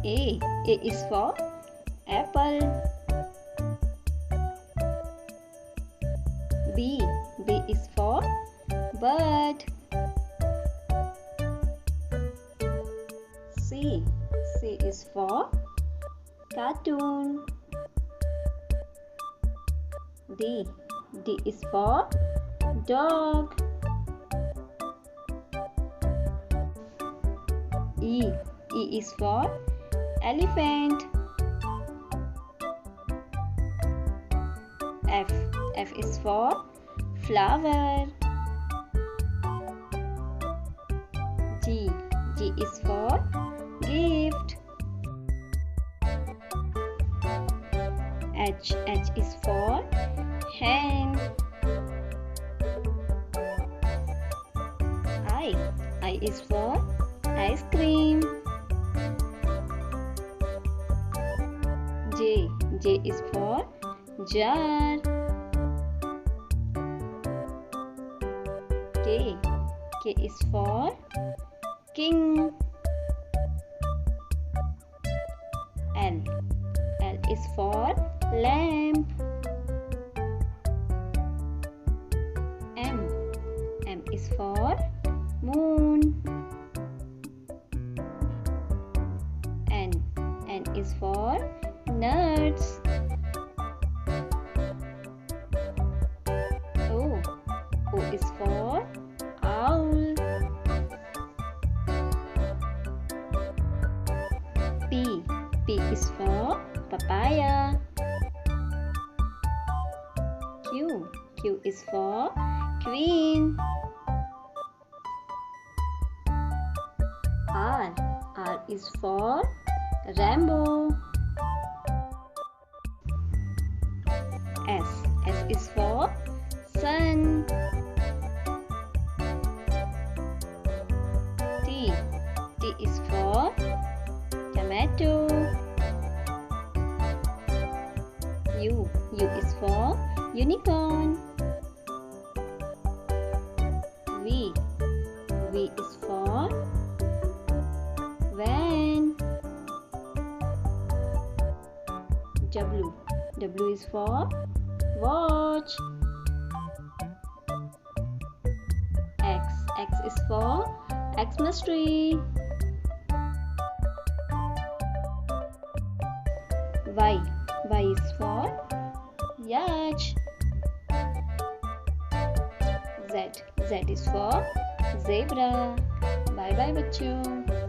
A is for apple. B is for bird. C is for cartoon. D is for dog. E is for elephant. F is for flower. G is for gift. H is for hen. I is for ice cream. J is for jar. K is for king. L is for lamp. M is for moon. N is for nuts. O is for owl. P is for papaya. Q is for queen. R is for rainbow. S is for sun. T is for tomato. U is for unicorn. V is for van. W is for watch. X is for Xmas tree. Y is for yacht. Z is for zebra. Bye bye बच्चों.